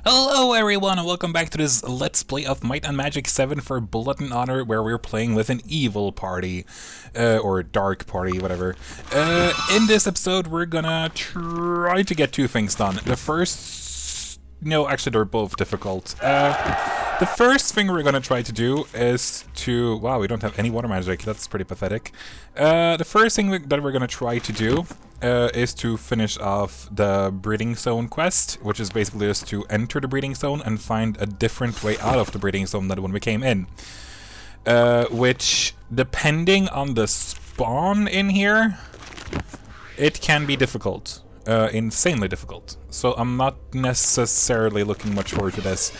Hello everyone and welcome back to this Let's Play of Might and Magic 7 for Blood and Honor, where we're playing with an evil party, or dark party, whatever. In this episode we're gonna try to get two things done. The first... no, actually they're both difficult. The first thing we're gonna try to do is to... wow, we don't have any water magic, that's pretty pathetic. The first thing that we're gonna try to do is to finish off the breeding zone quest, which is basically just to enter the breeding zone and find a different way out of the breeding zone than when we came in. Which, depending on the spawn in here, it can be difficult. Insanely difficult. So I'm not necessarily looking much forward to this.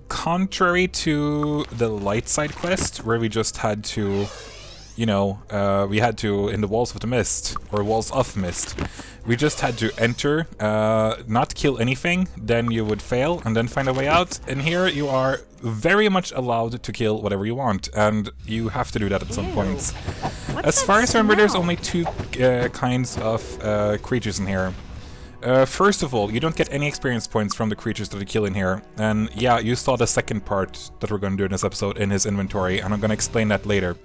Contrary to the light side quest, where we just had to... you know, we had to, in the Walls of the Mist, or Walls of Mist, we just had to enter, not kill anything, then you would fail, and then find a way out. And here you are very much allowed to kill whatever you want, and you have to do that at some points. As far as I remember, there's only two kinds of creatures in here. First of all, you don't get any experience points from the creatures that you kill in here. And yeah, you saw the second part that we're going to do in this episode in his inventory, and I'm going to explain that later.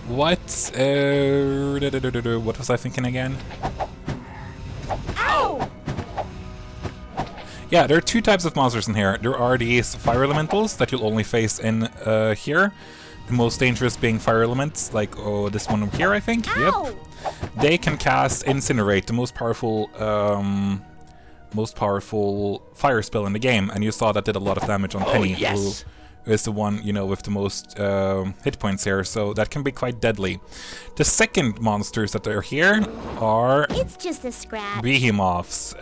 What was I thinking again? Ow! Yeah, there are two types of monsters in here. There are these fire elementals that you'll only face in here. The most dangerous being fire elements, like this one over here, I think. Ow! Yep. They can cast Incinerate, the most powerful fire spell in the game, and you saw that did a lot of damage on Penny, yes. who is the one, you know, with the most hit points here, so that can be quite deadly. The second monsters that are here are... it's just a scratch. Behemoths.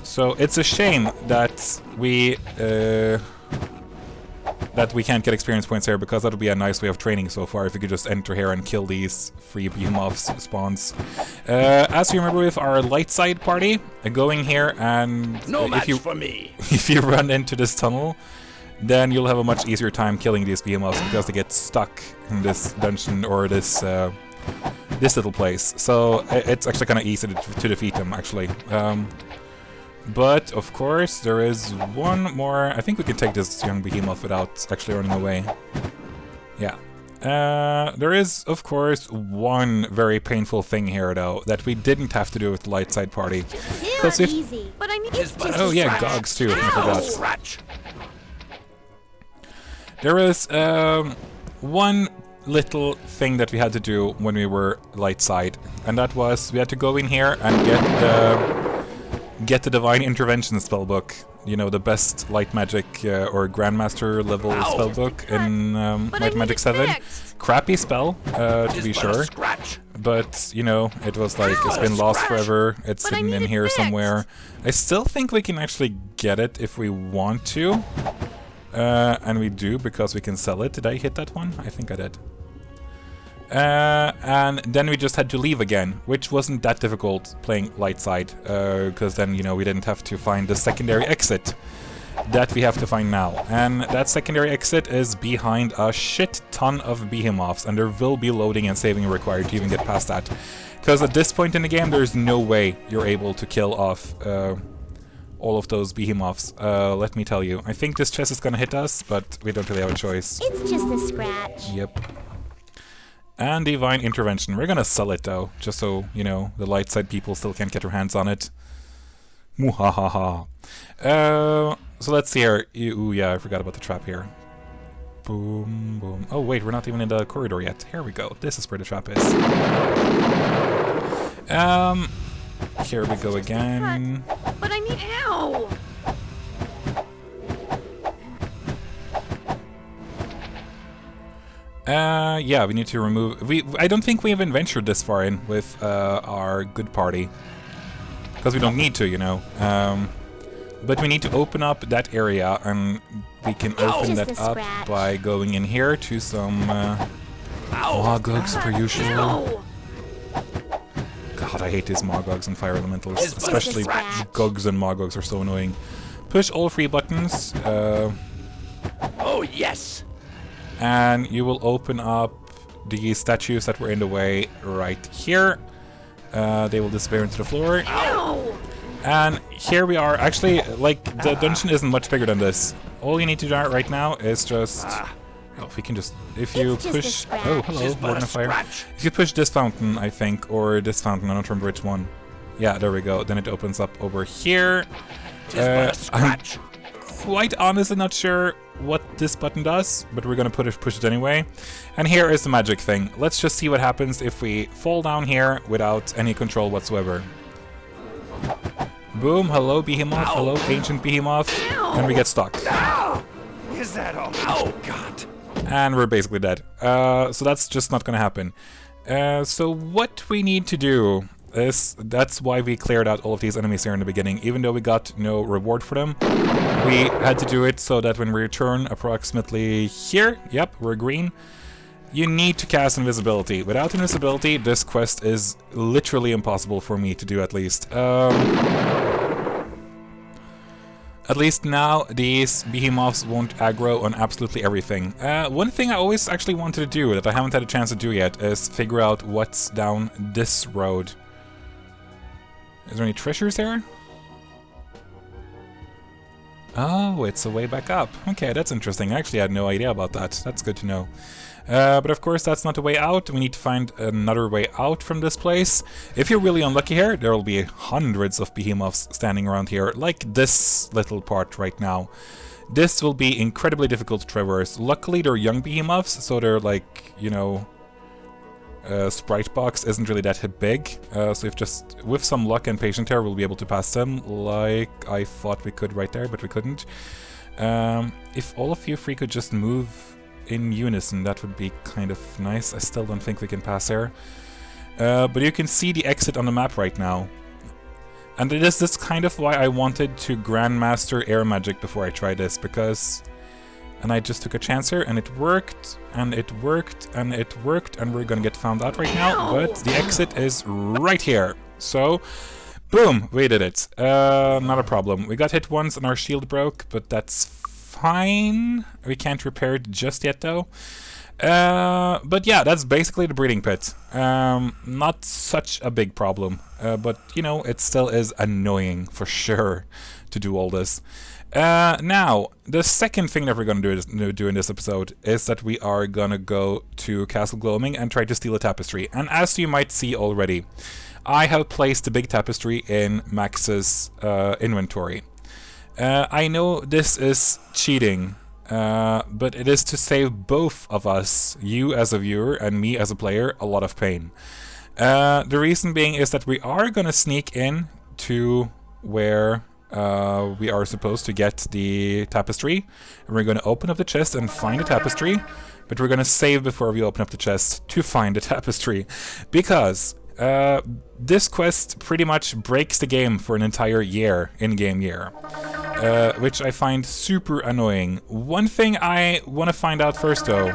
So it's a shame that we can't get experience points here, because that would be a nice way of training so far, if we could just enter here and kill these free Behemoths spawns. As you remember with our light side party, going here and... if you run into this tunnel, then you'll have a much easier time killing these Behemoths, because they get stuck in this dungeon or this little place. So it's actually kind of easy to defeat them, actually. But, of course, there is one more... I think we can take this young Behemoth without actually running away. Yeah. There is, of course, one very painful thing here, though, that we didn't have to do with the light side party. It's easy, but I need it's just oh, yeah, Gogs, too. I forgot. There was one little thing that we had to do when we were light side, and that was we had to go in here and get the Divine Intervention spellbook. You know, the best light magic or Grandmaster level spellbook in Might and Magic 7. Crappy spell, to be sure. But, you know, it was like, it's been lost forever. It's hidden in here somewhere. I still think we can actually get it if we want to. And we do, because we can sell it. Did I hit that one? I think I did. And then we just had to leave again, which wasn't that difficult playing light side, because then, you know, we didn't have to find the secondary exit that we have to find now. And that secondary exit is behind a shit ton of Behemoths, and there will be loading and saving required to even get past that. Because at this point in the game, there's no way you're able to kill off all of those Behemoths, let me tell you. I think this chest is gonna hit us, but we don't really have a choice. It's just a scratch. Yep. And Divine Intervention. We're gonna sell it, though, just so, you know, the light side people still can't get their hands on it. Muhahaha. So let's see here. Ooh, yeah, I forgot about the trap here. Boom, boom. Oh, wait, we're not even in the corridor yet. Here we go. This is where the trap is. Here we go again. But I need help. Yeah, we need to remove... I don't think we even ventured this far in with our good party. Because we don't need to, you know. But we need to open up that area, and we can open that up by going in here to some Mogogs per usual. God, I hate these Mogogs and Fire Elementals. Especially Gogs and Mogogs are so annoying. Push all 3 buttons. Oh, yes! And you will open up the statues that were in the way right here. They will disappear into the floor. Ow! And here we are. Actually, like, the dungeon isn't much bigger than this. All you need to do right now is just... Oh, if we can just... If you push... Oh, hello, Warden of Fire. If you push this fountain, I think, or this fountain, I don't remember which one. Yeah, there we go. Then it opens up over here. I'm quite honestly not sure what this button does, but we're gonna push it anyway. And here is the magic thing. Let's just see what happens if we fall down here without any control whatsoever. Boom, hello Behemoth, hello Ancient Behemoth, and we get stuck. Is that all? Oh, God. And we're basically dead. So that's just not gonna happen. So what we need to do is, that's why we cleared out all of these enemies here in the beginning. Even though we got no reward for them, we had to do it so that when we return approximately here, yep, we're green, you need to cast invisibility. Without invisibility, this quest is literally impossible for me to do, at least. At least now, these behemoths won't aggro on absolutely everything. One thing I always actually wanted to do that I haven't had a chance to do yet is figure out what's down this road. Is there any treasures there? Oh, it's a way back up. Okay, that's interesting. I actually had no idea about that. That's good to know. But of course, that's not the way out. We need to find another way out from this place. If you're really unlucky here, there will be hundreds of behemoths standing around here, like this little part right now. This will be incredibly difficult to traverse. Luckily, they're young behemoths, so they're like, you know, sprite box isn't really that big. So if just, with some luck and patience here, we'll be able to pass them, like I thought we could right there, but we couldn't. If all of you three could just move in unison, that would be kind of nice. I still don't think we can pass here. But you can see the exit on the map right now. And it is this kind of why I wanted to Grandmaster Air Magic before I tried this, because... And I just took a chance here, and it worked, and it worked, and it worked, and we're gonna get found out right now, but the exit is right here. So, boom, we did it. Not a problem. We got hit once and our shield broke, but that's fine. We can't repair it just yet, though. But yeah, that's basically the breeding pit. Not such a big problem, but, you know, it still is annoying, for sure, to do all this. Now, the second thing that we're going to do in this episode is that we are going to go to Castle Gloaming and try to steal a tapestry. And as you might see already, I have placed the big tapestry in Max's inventory. I know this is cheating, but it is to save both of us, you as a viewer and me as a player, a lot of pain. The reason being is that we are going to sneak in to where... we are supposed to get the tapestry, and we're going to open up the chest and find the tapestry, but we're going to save before we open up the chest to find the tapestry, because this quest pretty much breaks the game for an entire year, in-game year, which I find super annoying. One thing I want to find out first, though,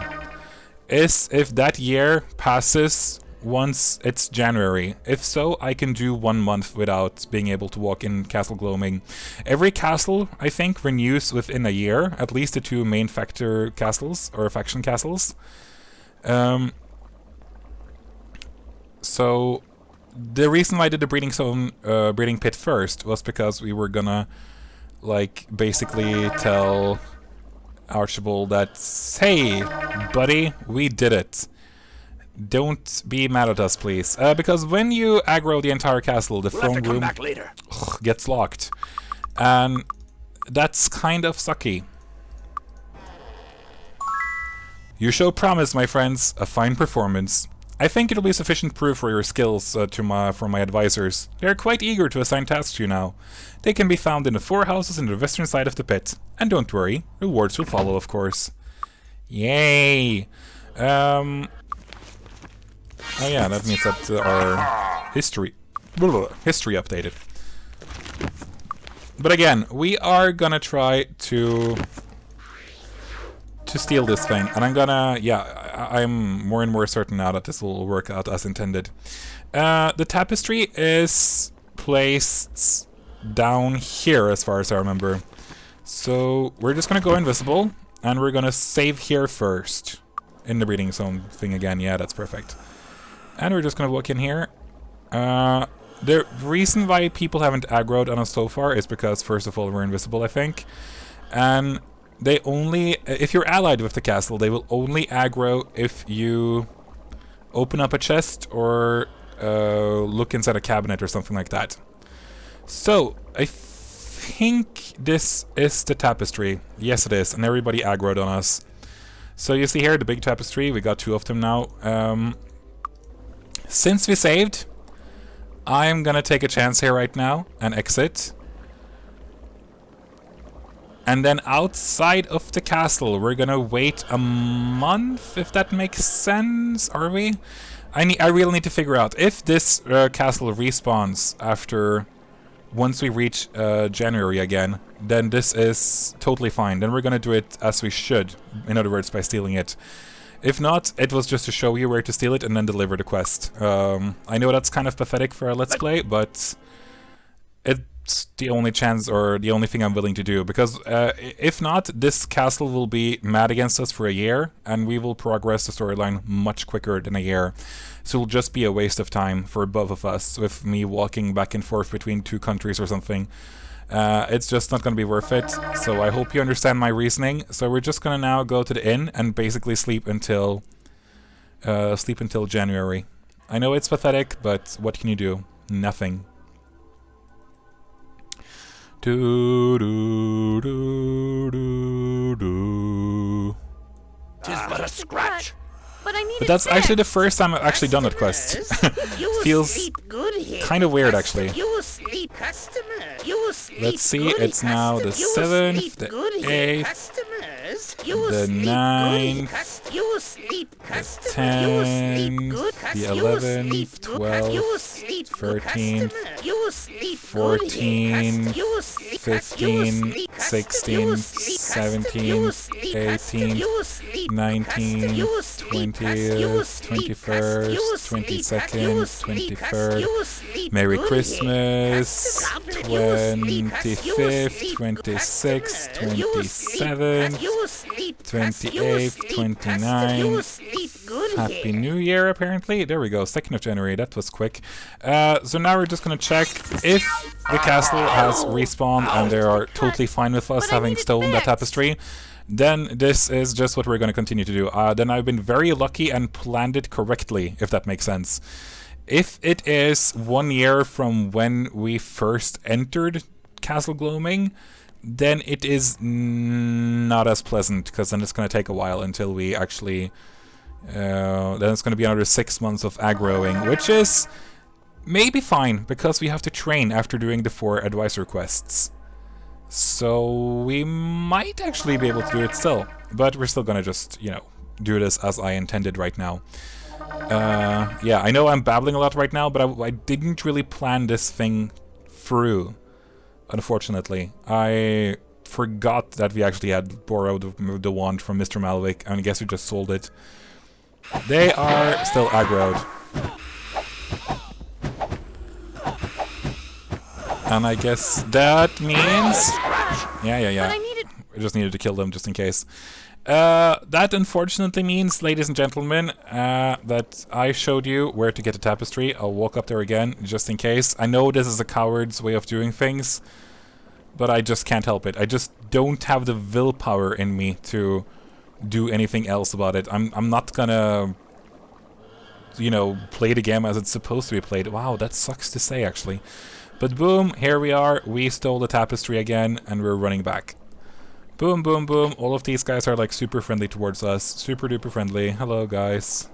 is if that year passes once it's January. If so, I can do 1 month without being able to walk in Castle Gloaming. Every castle, I think, renews within a year, at least the 2 main factor castles, or faction castles. So, the reason why I did the breeding zone, breeding pit first was because we were gonna, like, basically tell Archibald that, hey, buddy, we did it. Don't be mad at us, please. Because when you aggro the entire castle, the throne room gets locked. And that's kind of sucky. You show promise, my friends. A fine performance. I think it'll be sufficient proof for your skills for my advisors. They're quite eager to assign tasks to you now. They can be found in the 4 houses in the western side of the pit. And don't worry, rewards will follow, of course. Yay! Oh yeah, that means that our history updated. But again, we are gonna try to steal this thing, and I'm gonna, yeah, I'm more and more certain now that this will work out as intended. The tapestry is placed down here, as far as I remember. So we're just gonna go invisible, and we're gonna save here first. In the breeding zone thing again, yeah, that's perfect. And we're just gonna walk in here, The reason why people haven't aggroed on us so far is because, first of all, we're invisible, I think. And they only... if you're allied with the castle, they will only aggro if you open up a chest or look inside a cabinet or something like that. So, I think this is the tapestry. Yes, it is. And everybody aggroed on us. So you see here, the big tapestry. We got 2 of them now. Since we saved, I'm gonna take a chance here right now and exit. And then outside of the castle, we're gonna wait a month, if that makes sense. Are we? I really need to figure out if this castle respawns after... once we reach January again, then this is totally fine. Then we're gonna do it as we should. In other words, by stealing it. If not, it was just to show you where to steal it and then deliver the quest. I know that's kind of pathetic for a Let's Play, but it's the only chance or the only thing I'm willing to do. Because if not, this castle will be mad against us for a year, and we will progress the storyline much quicker than a year. So it'll just be a waste of time for both of us, with me walking back and forth between 2 countries or something. It's just not going to be worth it, so I hope you understand my reasoning. So we're just going to now go to the inn and basically sleep until January. I know it's pathetic, but what can you do? Nothing. Do do do do do. 'Tis but a scratch. But that's actually the first time I've actually done that quest. Feels kind of weird, actually. Let's see, it's now the 7th, the 8th, the 9th, the 10th, the 11th, 12th, 13th, 14th, 15th, 16th, 17th, 18th, 19th, 20th, 21st, 22nd, 23rd, Merry Christmas, 25th, 26th, 27th, 28th, 29th, Happy New Year, apparently. There we go, 2nd of January, that was quick. So now we're just gonna check if the castle has respawned and they are totally fine with us having stolen that tapestry. Then this is just what we're going to continue to do. Then I've been very lucky and planned it correctly, if that makes sense. If it is 1 year from when we first entered Castle Gloaming, then it is not as pleasant, because then it's going to take a while until we actually... then it's going to be another 6 months of aggroing, which is maybe fine, because we have to train after doing the 4 advisor quests. So we might actually be able to do it still, but we're still gonna just, you know, do this as I intended right now. Yeah, I know I'm babbling a lot right now, but I didn't really plan this thing through, unfortunately. I forgot that we actually had borrowed the wand from Mr. Malwick, and I guess we just sold it. They are still aggroed. And I guess that means... Yeah. I just needed to kill them just in case. That unfortunately means, ladies and gentlemen, that I showed you where to get a tapestry. I'll walk up there again, just in case. I know this is a coward's way of doing things, but I just can't help it. I just don't have the willpower in me to do anything else about it. I'm not gonna... you know, play the game as it's supposed to be played. Wow, that sucks to say, actually. But boom, here we are. We stole the tapestry again, and we're running back. Boom, boom, boom. All of these guys are like super friendly towards us. Super duper friendly. Hello, guys.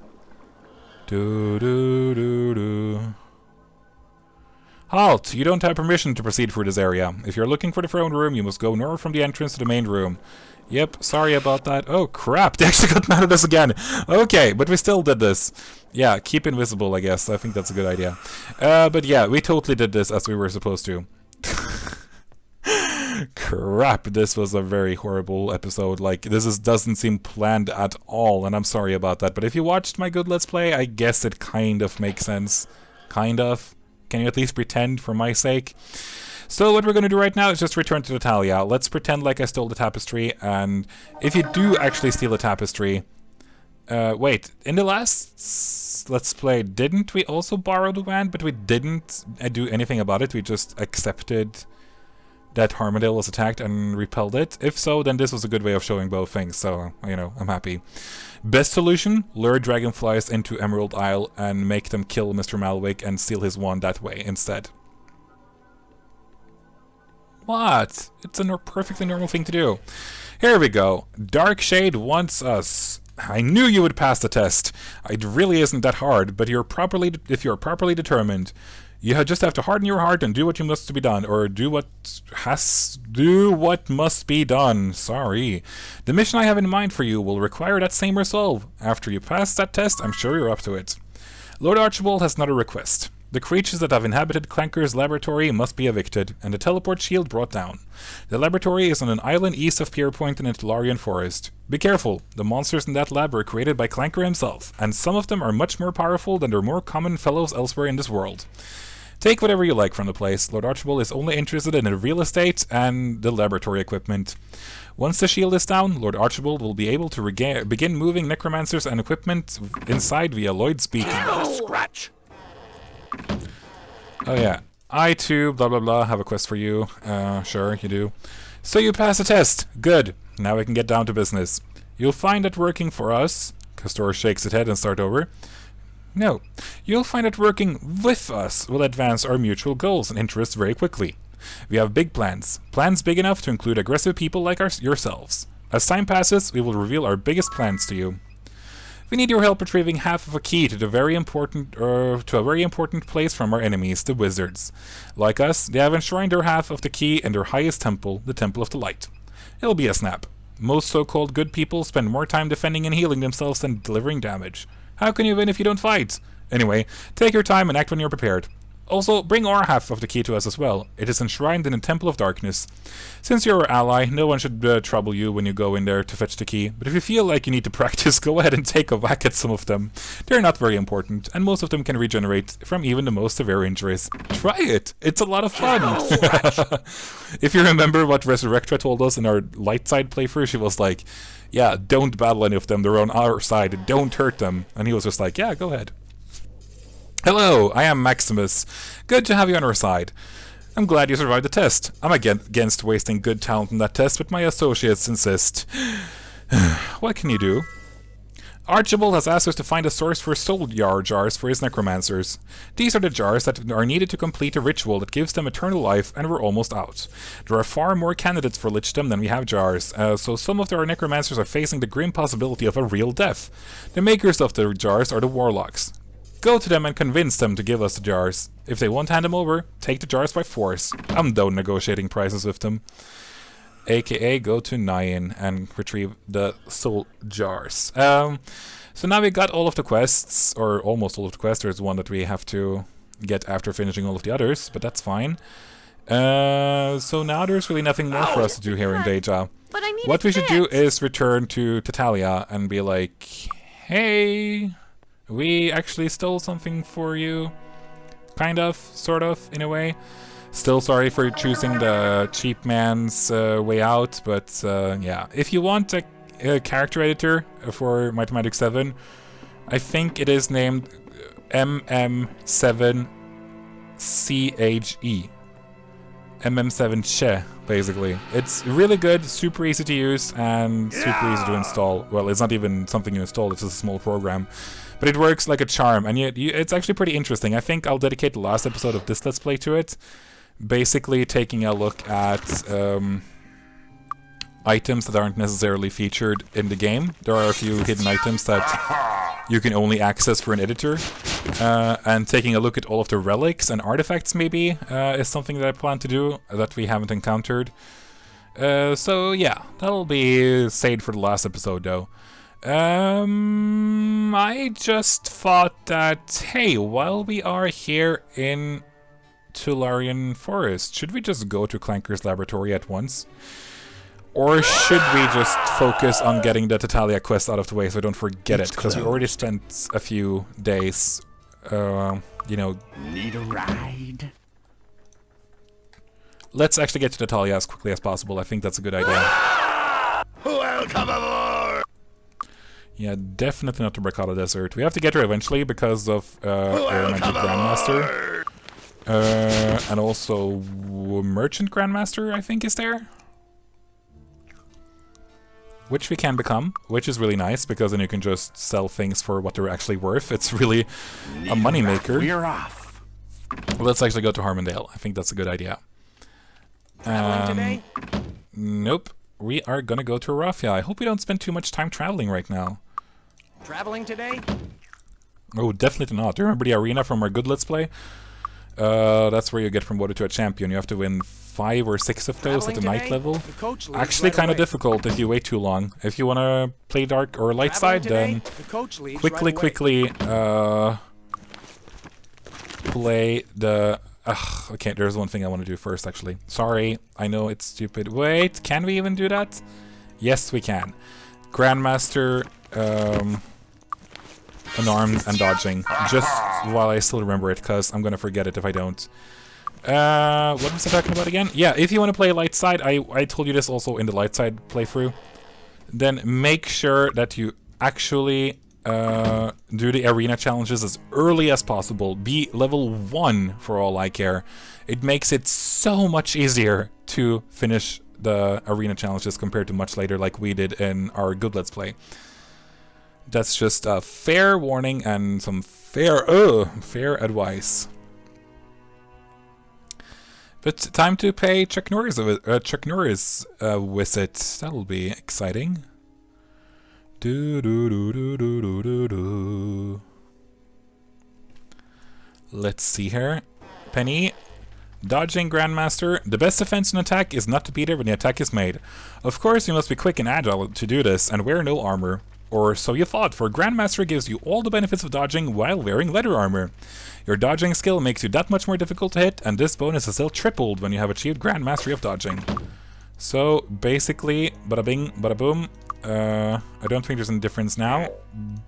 Do do do do. Halt! You don't have permission to proceed through this area. If you're looking for the throne room, you must go north from the entrance to the main room. Yep, sorry about that. Oh crap, they actually got mad at us again. Okay, but we still did this. Yeah, keep invisible, I guess. I think that's a good idea. But yeah, we totally did this as we were supposed to. Crap, this was a very horrible episode. Like, this doesn't seem planned at all, and I'm sorry about that. But if you watched my good Let's Play, I guess it kind of makes sense. Kind of. Can you at least pretend for my sake? So what we're going to do right now is just return to Natalia. Let's pretend like I stole the tapestry, and if you do actually steal a tapestry... wait, in the last last Let's Play, didn't we also borrow the wand, but we didn't do anything about it? We just accepted that Harmondale was attacked and repelled it? If so, then this was a good way of showing both things, so, you know, I'm happy. Best solution? Lure dragonflies into Emerald Isle and make them kill Mr. Malwick and steal his wand that way instead. What? It's a perfectly normal thing to do. Here we go. Darkshade wants us. I knew you would pass the test. It really isn't that hard, but if you're properly determined, you just have to harden your heart and do what must be done, or do what must be done. Sorry. The mission I have in mind for you will require that same resolve. After you pass that test, I'm sure you're up to it. Lord Archibald has another request. The creatures that have inhabited Clanker's laboratory must be evicted, and the teleport shield brought down. The laboratory is on an island east of Pierpoint in the Tolarian Forest. Be careful, the monsters in that lab were created by Clanker himself, and some of them are much more powerful than their more common fellows elsewhere in this world. Take whatever you like from the place. Lord Archibald is only interested in the real estate and the laboratory equipment. Once the shield is down, Lord Archibald will be able to begin moving necromancers and equipment inside via Lloyd's beacon. Scratch! Oh yeah, I too, blah blah blah, have a quest for you. Sure, you do. So you pass the test. Good. Now we can get down to business. You'll find that working for us... Castor shakes his head and start over. No. You'll find that working with us will advance our mutual goals and interests very quickly. We have big plans. Plans big enough to include aggressive people like yourselves. As time passes, we will reveal our biggest plans to you. We need your help retrieving half of a key to a very important place from our enemies, the wizards. Like us, they have enshrined their half of the key in their highest temple, the Temple of the Light. It'll be a snap. Most so-called good people spend more time defending and healing themselves than delivering damage. How can you win if you don't fight? Anyway, take your time and act when you're prepared. Also, bring our half of the key to us as well. It is enshrined in the Temple of Darkness. Since you're our ally, no one should trouble you when you go in there to fetch the key, but if you feel like you need to practice, go ahead and take a whack at some of them. They're not very important, and most of them can regenerate from even the most severe injuries. Try it! It's a lot of fun! If you remember what Resurrectra told us in our light side playthrough, she was like, yeah, don't battle any of them, they're on our side, don't hurt them. And he was just like, yeah, go ahead. Hello, I am Maximus. Good to have you on our side. I'm glad you survived the test. I'm against wasting good talent in that test, but my associates insist. What can you do? Archibald has asked us to find a source for soul jars for his necromancers. These are the jars that are needed to complete a ritual that gives them eternal life, and we're almost out. There are far more candidates for lichdom than we have jars, so some of our necromancers are facing the grim possibility of a real death. The makers of the jars are the warlocks. Go to them and convince them to give us the jars. If they won't hand them over, take the jars by force. I'm done negotiating prices with them. AKA go to Nyan and retrieve the soul jars. So now we got all of the quests, or almost all of the quests. There's one that we have to get after finishing all of the others, but that's fine. So now there's really nothing more for us to do here in Deja. What we should do is return to Tatalia and be like, hey, we actually stole something for you. Kind of, sort of, in a way. Still sorry for choosing the cheap man's way out, but yeah. If you want a character editor for Mathematics 7, I think it is named MM7CHE. MM7CHE, basically. It's really good, super easy to use, and super easy to install. Well, it's not even something you install, it's just a small program. But it works like a charm, and yet it's actually pretty interesting. I think I'll dedicate the last episode of this Let's Play to it. Basically taking a look at items that aren't necessarily featured in the game. There are a few hidden items that you can only access for an editor. And taking a look at all of the relics and artifacts maybe is something that I plan to do that we haven't encountered. So yeah, that'll be saved for the last episode though. I just thought that, hey, while we are here in Tolarian Forest, should we just go to Clanker's laboratory at once? Or should we just focus on getting the Tatalia quest out of the way so I don't forget it? Because we already spent a few days, you know... Need a ride? Let's actually get to Tatalia as quickly as possible. I think that's a good idea. Welcome aboard! Yeah, definitely not the Bracada Desert. We have to get her eventually because of Air Magic Grandmaster. And also Merchant Grandmaster, I think, is there. Which we can become, which is really nice, because then you can just sell things for what they're actually worth. It's really a moneymaker. We're off. Let's actually go to Harmondale. I think that's a good idea. Today? Nope. We are gonna go to Raffia. I hope we don't spend too much time traveling right now. Traveling today? Oh, definitely not. Do you remember the arena from our good Let's Play? That's where you get promoted to a champion. You have to win 5 or 6 of those at the night level. Actually kind of difficult if you wait too long. If you want to play dark or light side, then quickly play the... okay, there's one thing I want to do first, actually. Sorry, I know it's stupid. Wait, can we even do that? Yes, we can. Grandmaster, unarmed and dodging. Just while I still remember it, because I'm going to forget it if I don't. What was I talking about again? Yeah, if you want to play light side, I told you this also in the light side playthrough, then make sure that you actually do the arena challenges as early as possible. Be level 1 for all I care. It makes it so much easier to finish the arena challenges compared to much later like we did in our good Let's Play. That's just a fair warning and some fair advice. But time to pay Chuck Norris a visit. That'll be exciting. Let's see here. Penny. Dodging Grandmaster. The best defense and attack is not to be there when the attack is made. Of course, you must be quick and agile to do this and wear no armor. Or so you thought, for Grandmaster gives you all the benefits of dodging while wearing leather armor. Your dodging skill makes you that much more difficult to hit, and this bonus is still tripled when you have achieved Grand Mastery of dodging. So, basically, bada bing, bada boom. I don't think there's any difference now,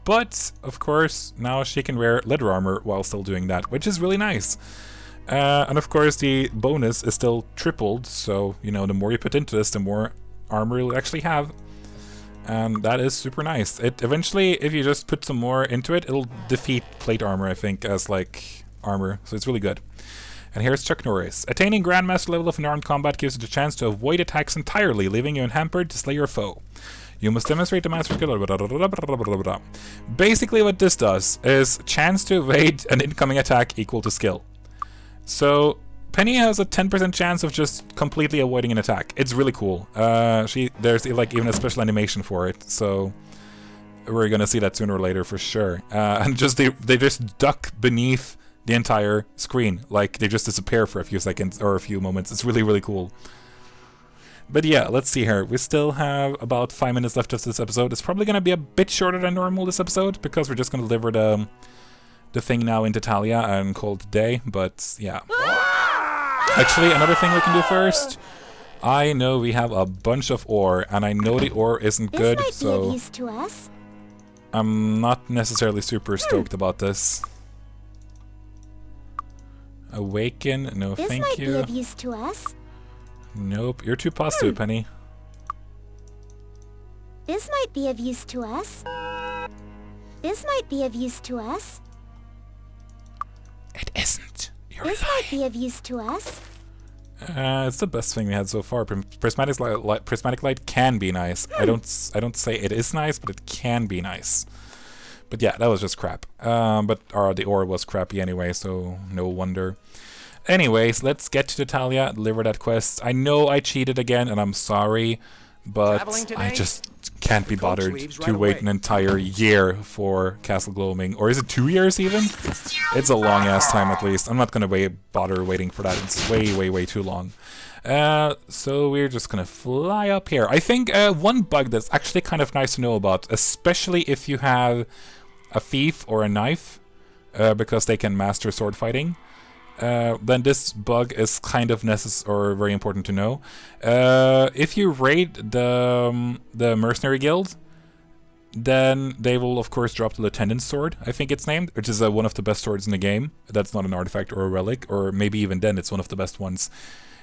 but, of course, now she can wear leather armor while still doing that, which is really nice. And of course, the bonus is still tripled, so, you know, the more you put into this, the more armor you'll actually have. And that is super nice. It eventually, if you just put some more into it, it'll defeat plate armor, I think, as like armor. So it's really good. And here's Chuck Norris. Attaining Grandmaster level of unarmed combat gives you the chance to avoid attacks entirely, leaving you unhampered to slay your foe. You must demonstrate the master skill. Basically, what this does is chance to evade an incoming attack equal to skill. So Penny has a 10% chance of just completely avoiding an attack. It's really cool. There's like even a special animation for it, so we're gonna see that sooner or later for sure. And just they just duck beneath the entire screen, like they just disappear for a few seconds or a few moments. It's really, really cool. But yeah, let's see here. We still have about 5 minutes left of this episode. It's probably gonna be a bit shorter than normal this episode because we're just gonna deliver the thing now into Talia and call it a day. But yeah. Actually, another thing we can do first. I know we have a bunch of ore, and I know the ore isn't good, so Be of use to us. I'm not necessarily super stoked about this. Awaken, no This thank might you. be of use to us. Nope, you're too positive, Penny. This might be of use to us. This might be of use to us. It isn't. You're This lying. might be of use to us. It's the best thing we had so far. Prismatic light can be nice. I don't say it is nice, but it can be nice. But yeah, that was just crap. But the ore was crappy anyway, so no wonder. Anyways, let's get to Talia, deliver that quest. I know I cheated again, and I'm sorry, but I just can't be bothered to wait an entire year for Castle Gloaming. Or is it 2 years even? It's a long ass time at least. I'm not gonna bother waiting for that. It's way too long. So we're just gonna fly up here. I think one bug that's actually kind of nice to know about, especially if you have a thief or a knife, because they can master sword fighting, then this bug is kind of necessary or very important to know. If you raid the mercenary guild, then they will of course drop the lieutenant's sword, I think it's named, which is one of the best swords in the game. That's not an artifact or a relic, or maybe even then it's one of the best ones.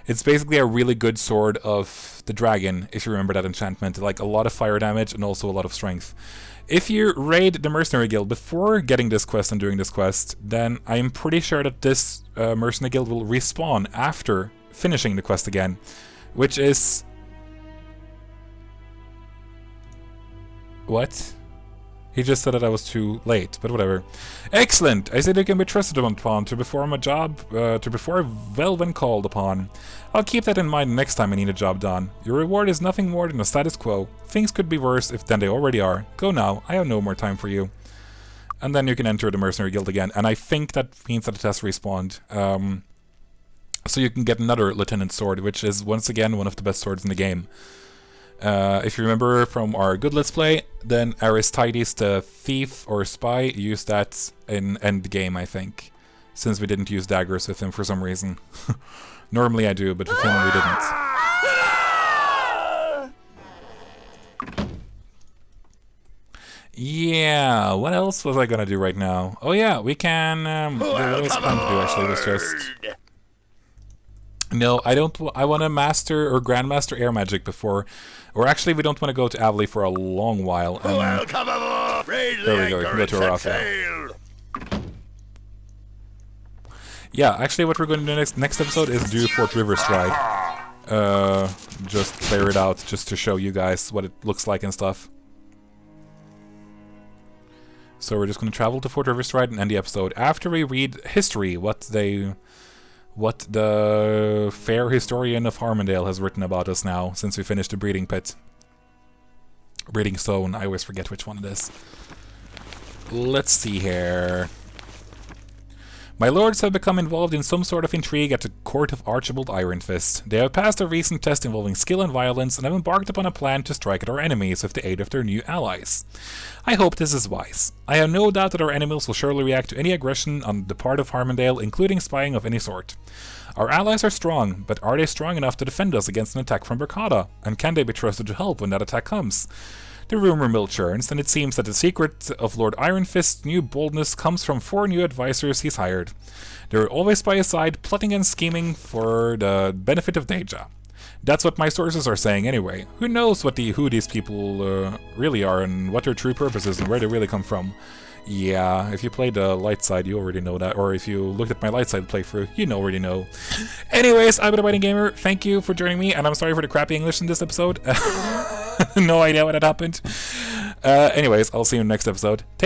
It's basically a really good sword of the dragon, if you remember that enchantment. Like a lot of fire damage and also a lot of strength. If you raid the Mercenary Guild before getting this quest and doing this quest, then I'm pretty sure that this Mercenary Guild will respawn after finishing the quest again. Which is... What? He just said that I was too late, but whatever. Excellent! I said you can be trusted upon to perform a job, to perform well when called upon. I'll keep that in mind next time I need a job done. Your reward is nothing more than a status quo. Things could be worse than they already are. Go now, I have no more time for you. And then you can enter the Mercenary Guild again, and I think that means that it has respawned. So you can get another Lieutenant Sword, which is once again one of the best swords in the game. If you remember from our good Let's Play, then Aristides the Thief or Spy used that in Endgame, I think. Since we didn't use daggers with him for some reason. Normally I do, but with him we didn't. Yeah, what else was I gonna do right now? Oh yeah, we can... what I was planning to do actually was just... No, I don't. I want to master or grandmaster air magic before, or actually, we don't want to go to Avley for a long while. There we go. We can go to Arafia. Yeah, actually, what we're going to do next episode is do Fort River Stride. Just clear it out, just to show you guys what it looks like and stuff. So we're just going to travel to Fort River Stride and end the episode after we read history. What the fair historian of Harmondale has written about us now, since we finished the breeding pit. Breeding zone, I always forget which one it is. Let's see here. My lords have become involved in some sort of intrigue at the court of Archibald Ironfist. They have passed a recent test involving skill and violence and have embarked upon a plan to strike at our enemies with the aid of their new allies. I hope this is wise. I have no doubt that our enemies will surely react to any aggression on the part of Harmondale, including spying of any sort. Our allies are strong, but are they strong enough to defend us against an attack from Berkada? And can they be trusted to help when that attack comes? The rumor mill churns, and it seems that the secret of Lord Ironfist's new boldness comes from 4 new advisors he's hired. They're always by his side, plotting and scheming for the benefit of Deja. That's what my sources are saying anyway. Who knows who these people really are, and what their true purpose is, and where they really come from. Yeah, if you played the light side, you already know that. Or if you looked at my light side playthrough, you already know. Anyways, I've been a Waiting Gamer. Thank you for joining me, and I'm sorry for the crappy English in this episode. No idea what had happened. Anyways, I'll see you in the next episode. Take